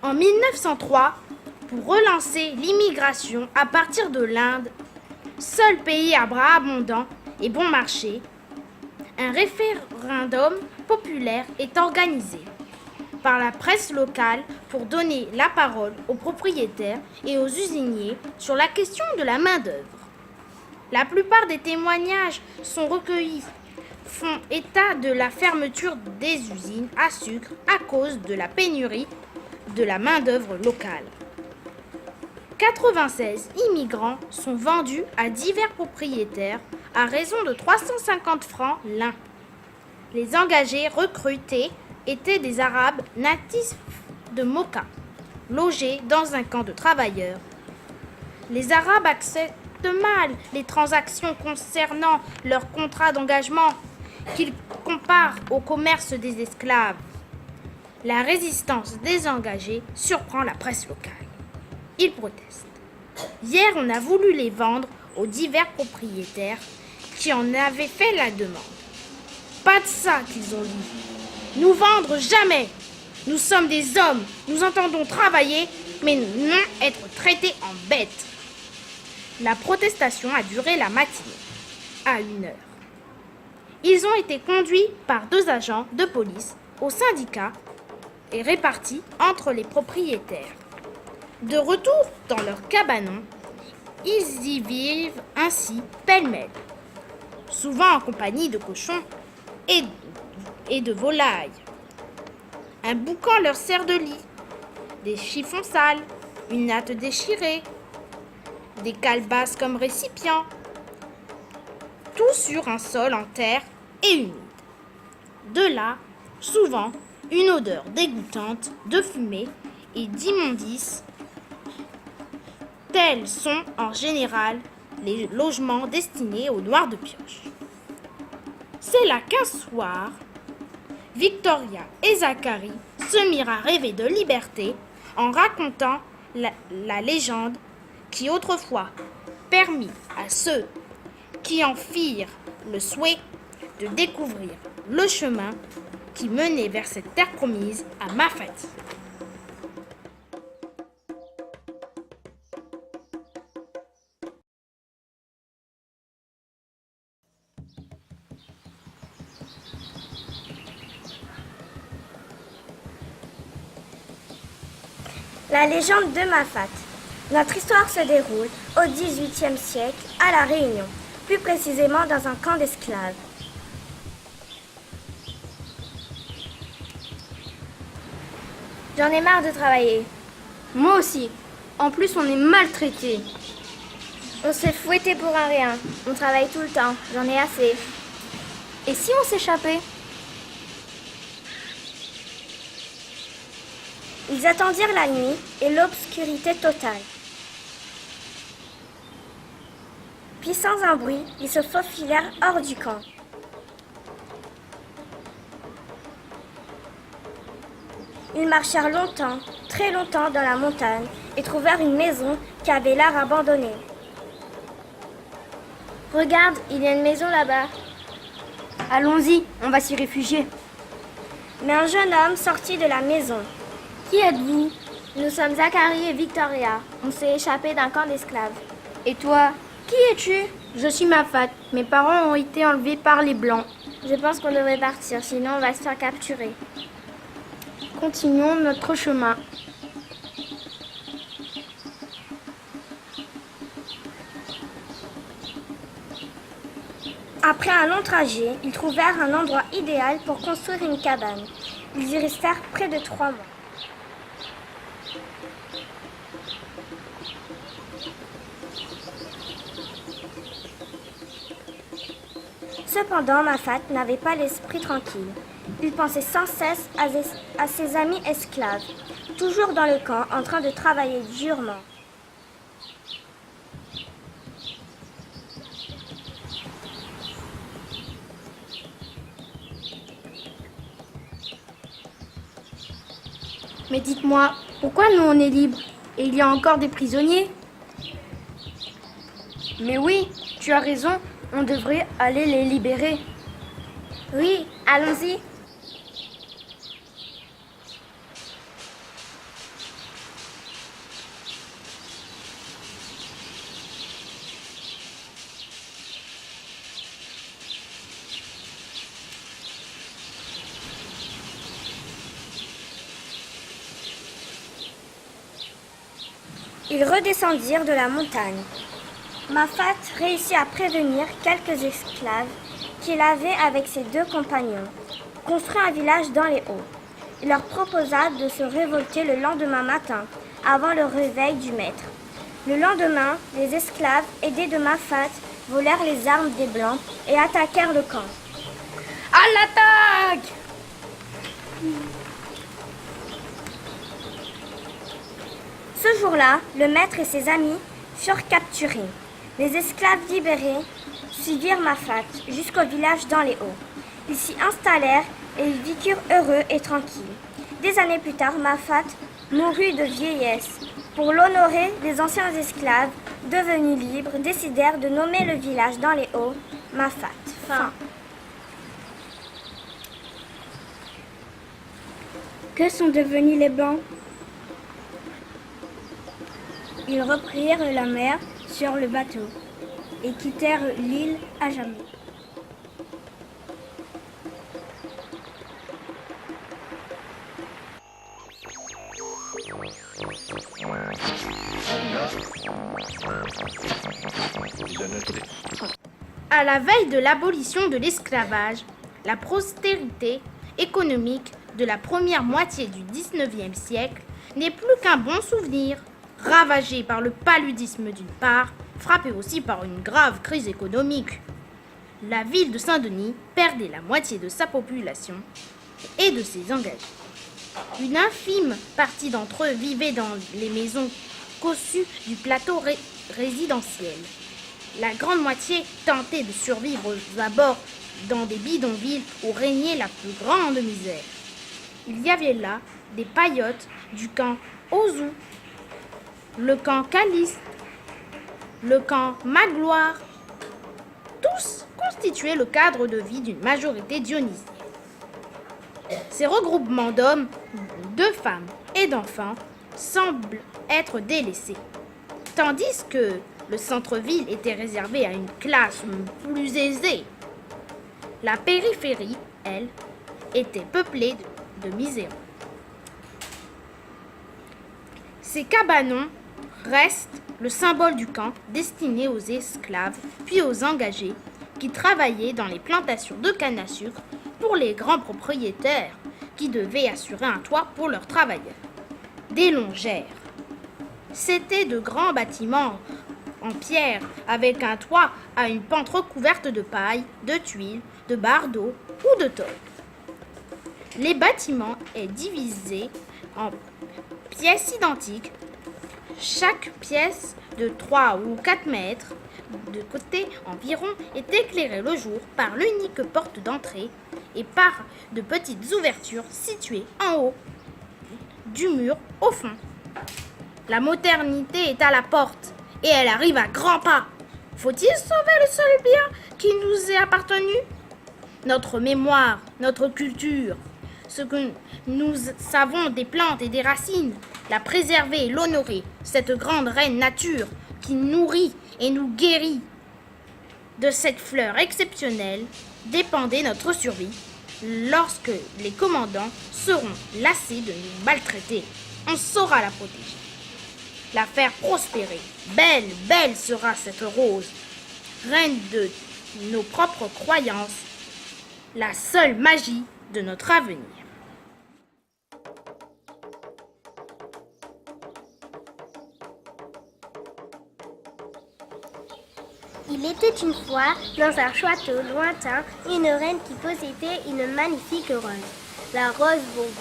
En 1903, pour relancer l'immigration à partir de l'Inde, seul pays à bras abondants et bon marché, un référendum populaire est organisé par la presse locale pour donner la parole aux propriétaires et aux usiniers sur la question de la main-d'œuvre. La plupart des témoignages sont recueillis, font état de la fermeture des usines à sucre à cause de la pénurie de la main-d'œuvre locale. 96 immigrants sont vendus à divers propriétaires à raison de 350 francs l'un. Les engagés recrutés étaient des Arabes natifs de Mocha, logés dans un camp de travailleurs. Les Arabes acceptent mal les transactions concernant leur contrat d'engagement qu'ils comparent au commerce des esclaves. La résistance des engagés surprend la presse locale. Ils protestent. Hier, on a voulu les vendre aux divers propriétaires qui en avaient fait la demande. Pas de ça qu'ils ont dit. Nous vendre jamais. Nous sommes des hommes. Nous entendons travailler, mais non être traités en bêtes. La protestation a duré la matinée, à 1h. Ils ont été conduits par 2 agents de police au syndicat et répartis entre les propriétaires. De retour dans leur cabanon, ils y vivent ainsi pêle-mêle, souvent en compagnie de cochons et de volailles. Un boucan leur sert de lit, des chiffons sales, une natte déchirée, des calebasses comme récipients, tout sur un sol en terre et humide. De là, souvent, une odeur dégoûtante de fumée et d'immondices. Tels sont en général les logements destinés aux noirs de pioche. C'est là qu'un soir, Victoria et Zacharie se mirent à rêver de liberté en racontant la légende qui autrefois permit à ceux qui en firent le souhait de découvrir le chemin qui menait vers cette terre promise à Mafati. La légende de Mafate. Notre histoire se déroule au XVIIIe siècle à La Réunion, plus précisément dans un camp d'esclaves. J'en ai marre de travailler. Moi aussi. En plus, on est maltraités. On se fait fouetter pour un rien. On travaille tout le temps. J'en ai assez. Et si on s'échappait ? Ils attendirent la nuit et l'obscurité totale. Puis sans un bruit, ils se faufilèrent hors du camp. Ils marchèrent longtemps, très longtemps dans la montagne et trouvèrent une maison qui avait l'air abandonnée. Regarde, il y a une maison là-bas. Allons-y, on va s'y réfugier. Mais un jeune homme sortit de la maison. Qui êtes-vous ? Nous sommes Zacharie et Victoria. On s'est échappés d'un camp d'esclaves. Et toi ? Qui es-tu ? Je suis Mafate. Mes parents ont été enlevés par les Blancs. Je pense qu'on devrait partir, sinon on va se faire capturer. Continuons notre chemin. Après un long trajet, ils trouvèrent un endroit idéal pour construire une cabane. Ils y restèrent près de 3 mois. Cependant, Mafate n'avait pas l'esprit tranquille. Il pensait sans cesse à ses amis esclaves, toujours dans le camp, en train de travailler durement. Mais dites-moi, pourquoi nous on est libres et il y a encore des prisonniers ? Mais oui, tu as raison, On devrait aller les libérer. Oui, allons-y. Ils redescendirent de la montagne. Mafat réussit à prévenir quelques esclaves qu'il avait avec ses 2 compagnons, construit un village dans les hauts. Il leur proposa de se révolter le lendemain matin, avant le réveil du maître. Le lendemain, les esclaves, aidés de Mafat, volèrent les armes des Blancs et attaquèrent le camp. À l'attaque! Ce jour-là, le maître et ses amis furent capturés. Les esclaves libérés suivirent Mafat jusqu'au village dans les hauts. Ils s'y installèrent et ils vécurent heureux et tranquilles. Des années plus tard, Mafat mourut de vieillesse. Pour l'honorer, les anciens esclaves, devenus libres, décidèrent de nommer le village dans les hauts Mafat. Fin. Que sont devenus les Blancs? Ils reprirent la mer sur le bateau et quittèrent l'île à jamais. À la veille de l'abolition de l'esclavage, la prospérité économique de la première moitié du XIXe siècle n'est plus qu'un bon souvenir, ravagé par le paludisme d'une part, frappé aussi par une grave crise économique. La ville de Saint-Denis perdait la moitié de sa population et de ses engagés. Une infime partie d'entre eux vivait dans les maisons cossues du plateau résidentiel. La grande moitié tentait de survivre aux abords dans des bidonvilles où régnait la plus grande misère. Il y avait là des paillotes du camp Ozou, le camp Caliste, le camp Magloire. Tous constituaient le cadre de vie d'une majorité dionysienne. Ces regroupements d'hommes, de femmes et d'enfants semblent être délaissés, tandis que le centre-ville était réservé à une classe plus aisée. La périphérie, elle, était peuplée de miséreux. Ces cabanons restent le symbole du camp destiné aux esclaves puis aux engagés qui travaillaient dans les plantations de canne à sucre pour les grands propriétaires qui devaient assurer un toit pour leurs travailleurs. Des longères. C'étaient de grands bâtiments en pierre avec un toit à une pente recouverte de paille, de tuiles, de barres d'eau ou de tôle. Les bâtiments est divisé en pièces identiques. Chaque pièce de 3 ou 4 mètres de côté environ est éclairée le jour par l'unique porte d'entrée et par de petites ouvertures situées en haut du mur au fond. La modernité est à la porte et elle arrive à grands pas. Faut-il sauver le seul bien qui nous est appartenu? Notre mémoire, notre culture, ce que nous savons des plantes et des racines, la préserver et l'honorer, cette grande reine nature qui nourrit et nous guérit. De cette fleur exceptionnelle dépendait notre survie lorsque les commandants seront lassés de nous maltraiter. On saura la protéger, la faire prospérer. Belle, belle sera cette rose, reine de nos propres croyances, la seule magie de notre avenir. Il était une fois, dans un château lointain, une reine qui possédait une magnifique rose, la rose Bourbon.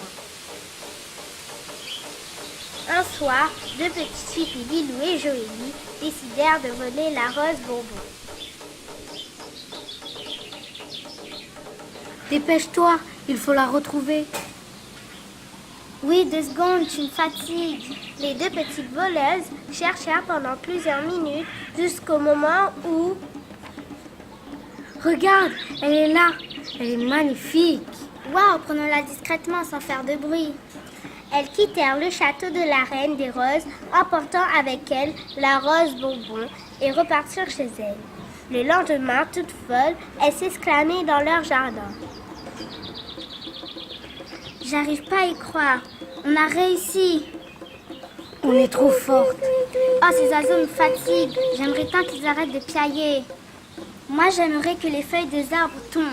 Un soir, 2 petites filles, Lilou et Joélie, décidèrent de voler la rose Bourbon. Dépêche-toi, il faut la retrouver. Oui, 2 secondes, tu me fatigues. Les 2 petites voleuses cherchèrent pendant plusieurs minutes jusqu'au moment où Regarde, elle est là. Elle est magnifique. Waouh, prenons-la discrètement sans faire de bruit. Elles quittèrent le château de la Reine des Roses, emportant avec elles la rose bonbon et repartirent chez elles. Le lendemain, toutes folles, elles s'exclamaient dans leur jardin. J'arrive pas à y croire. On a réussi. On est trop fortes. Oh, ces oiseaux me fatiguent. J'aimerais tant qu'ils arrêtent de piailler. Moi, j'aimerais que les feuilles des arbres tombent.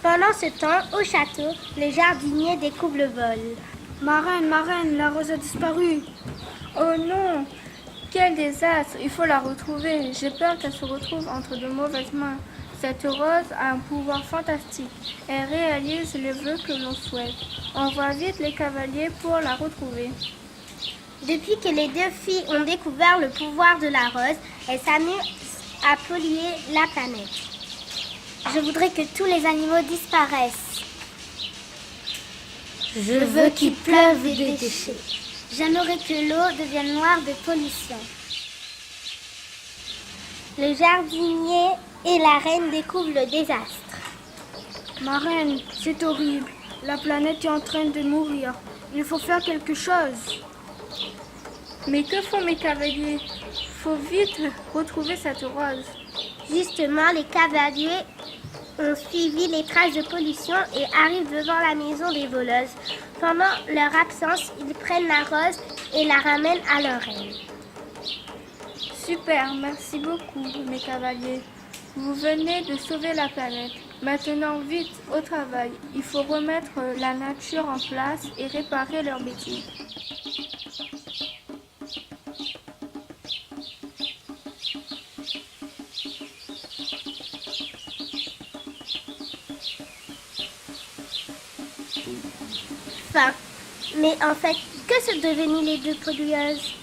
Pendant ce temps, au château, le jardinier découvre le vol. Marraine, la rose a disparu. Oh non, quel désastre, il faut la retrouver. J'ai peur qu'elle se retrouve entre de mauvaises mains. Cette rose a un pouvoir fantastique. Elle réalise les vœux que l'on souhaite. Envoie vite les cavaliers pour la retrouver. Depuis que les deux filles ont découvert le pouvoir de la rose, elles s'amusent à polluer la planète. Je voudrais que tous les animaux disparaissent. Je veux qu'il pleuve des déchets. J'aimerais que l'eau devienne noire de pollution. Le jardinier et la reine découvrent le désastre. Marraine, c'est horrible. La planète est en train de mourir. Il faut faire quelque chose. Mais que font mes cavaliers? Faut vite retrouver cette rose. Justement, les cavaliers ont suivi les traces de pollution et arrivent devant la maison des voleuses. Pendant leur absence, ils prennent la rose et la ramènent à leur reine. Super, merci beaucoup, mes cavaliers. Vous venez de sauver la planète. Maintenant, vite, au travail. Il faut remettre la nature en place et réparer leurs bêtises. Fin. Mais en fait, que sont devenues les deux pollueuses?